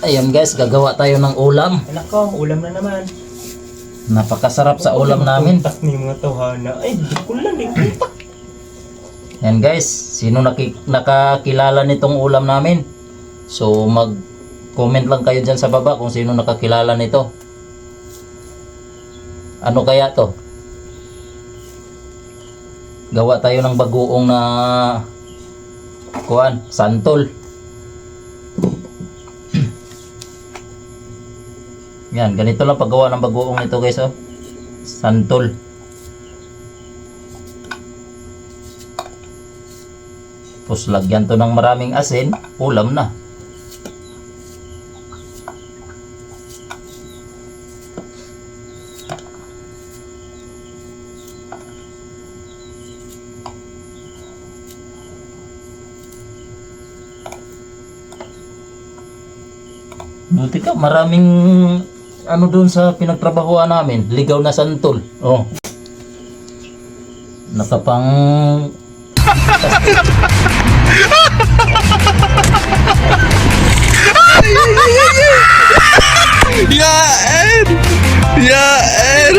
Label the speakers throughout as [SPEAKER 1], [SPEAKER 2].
[SPEAKER 1] Ayan guys, gagawa tayo ng ulam.
[SPEAKER 2] Anak ko, ulam na naman.
[SPEAKER 1] Napakasarap sa ulam namin.
[SPEAKER 2] Tak ni mga tawhana. Ay, di ko lang din kontak.
[SPEAKER 1] Ayan guys, sino nakakilala nitong ulam namin? So mag-comment lang kayo dyan sa baba kung sino nakakilala nito. Ano kaya to? Gawa tayo ng bagoong na kuan, santol. Yan, ganito lang paggawa ng bagoong nito guys, oh. Santol. Tapos lagyan to ng maraming asin, ulam na. Buti ka, maraming ano doon sa pinagtrabahuan namin, ligaw na santol. Oh. Nakapang
[SPEAKER 3] Yaen! Yaen! Yaen!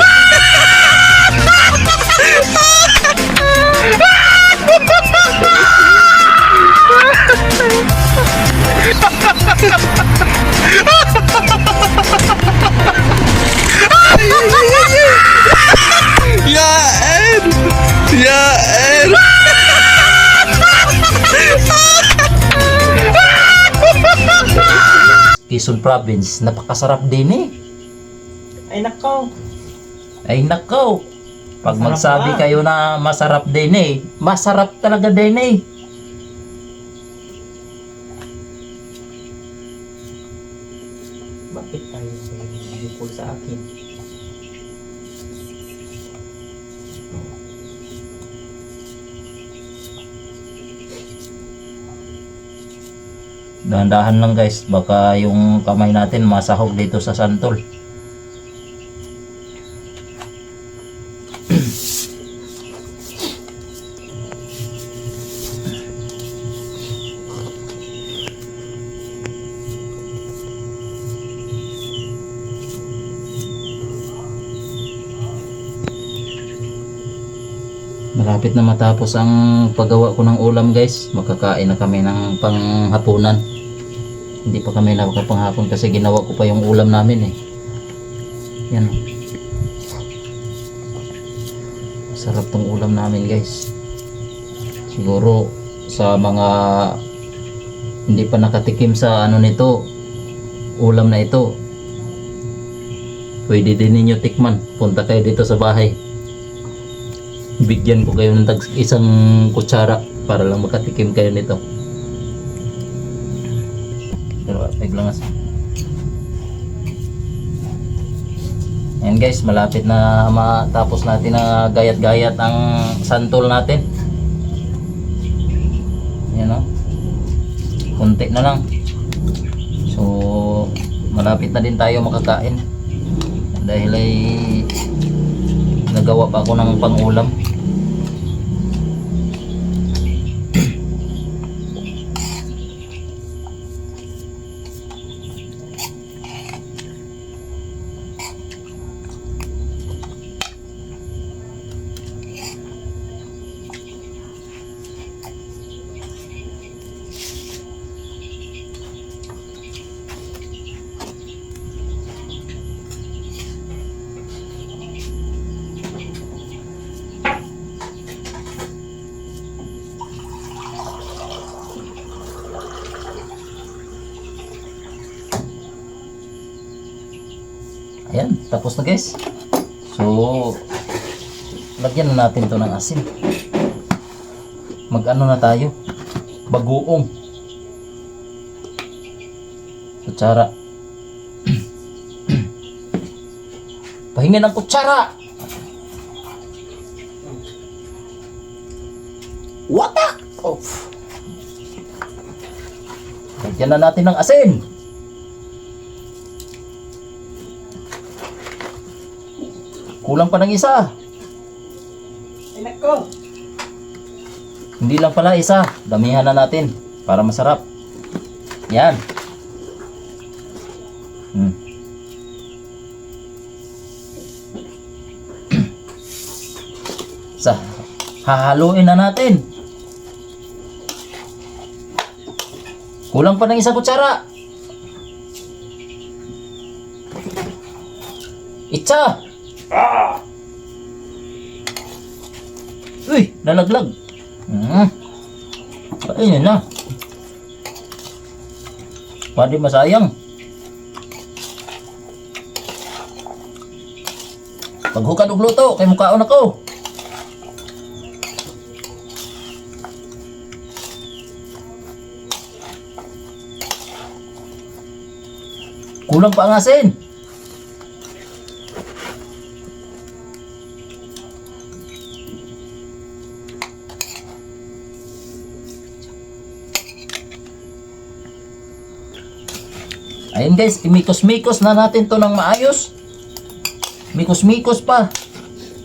[SPEAKER 3] Yaen!
[SPEAKER 1] Quezon Province, napakasarap din eh.
[SPEAKER 2] Ay, nako.
[SPEAKER 1] Ay nako, pag
[SPEAKER 2] Masarap
[SPEAKER 1] magsabi
[SPEAKER 2] ba?
[SPEAKER 1] kayo na masarap din eh, masarap talaga din eh.
[SPEAKER 2] Bakit tayo bukol sa akin?
[SPEAKER 1] Dahan-dahan lang guys, baka yung kamay natin masahog dito sa santol. Malapit na matapos ang paggawa ko ng ulam guys. Makakain na kami ng panghapunan. Hindi pa kami nakapanghapon kasi ginawa ko pa yung ulam namin eh. Yan. Sarap tong ulam namin guys. Siguro sa mga hindi pa nakatikim sa ano nito, ulam na ito, pwede din ninyo tikman. Punta kayo dito sa bahay. Bigyan ko kayo ng isang kutsara para lang makatikim kayo nito. Pero paglangas. Ayan guys, malapit na matapos natin na gayat-gayat ang santol natin. Ayan o. Kunti na lang. So malapit na din tayo makakain. Dahil ay nagawa pa ako ng pangulam. Ayan, tapos na guys. So lagyan na natin to ng asin. Mag-ano na tayo, bagoong kutsara. Pahinga ng kutsara. Watak! Oh. Lagyan na natin ng asin. Kulang pa ng isa.
[SPEAKER 2] Ay, nako.
[SPEAKER 1] Hindi lang pala isa. Damihan na natin para masarap. Yan. Hmm. Sa hahaluin na natin. Kulang pa ng isang kutsara. Itsa. Uy, nalaglag. Ayun na. Pwede masayang. Paghukad og luto kay mukhaon ako. Kulang pa ang asin. Ayun guys, imikos-mikos na natin to ng maayos. Mikos-mikos pa.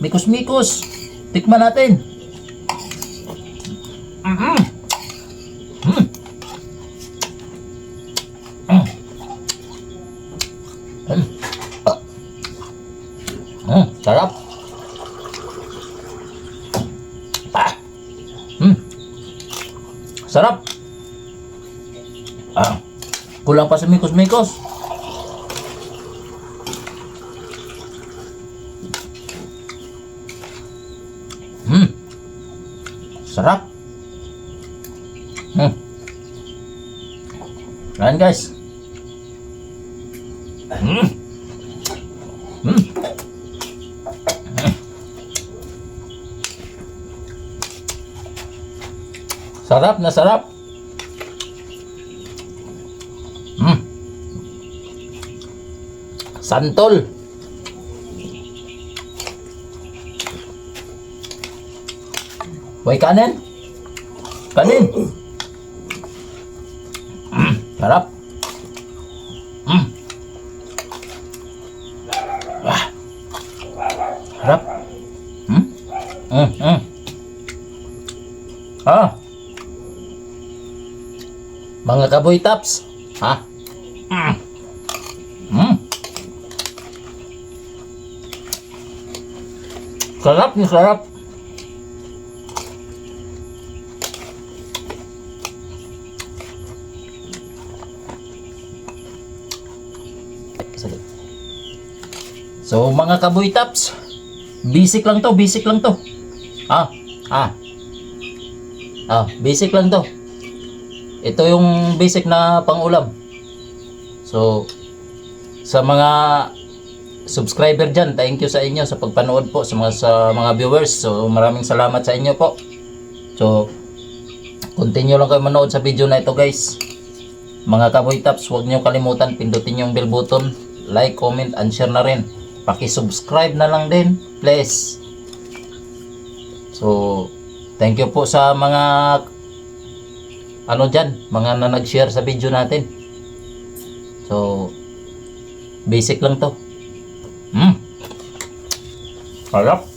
[SPEAKER 1] Mikos-mikos. Tikman natin. Sarap. Sarap. Kulang pa sa mikos-mikos. Sarap. Ayan guys. Sarap na sarap. Santol. Way kanin. Kanin. Sarap. Sarap. Mga kaboy tops. Sarap ni sarap. So mga kaboy tops, basic lang to, basic lang to. Basic lang to. Ito yung basic na pangulam. So sa mga subscriber dyan, thank you sa inyo sa pagpanood po, sa mga viewers. So maraming salamat sa inyo po. So continue lang kayo manood sa video na ito guys. Mga kaboy tops, huwag nyo kalimutan pindutin yung bell button, like, comment, and share na rin. Paki-subscribe na lang din, please. So thank you po sa mga mga na nag-share sa video natin. So basic lang to. Sarap.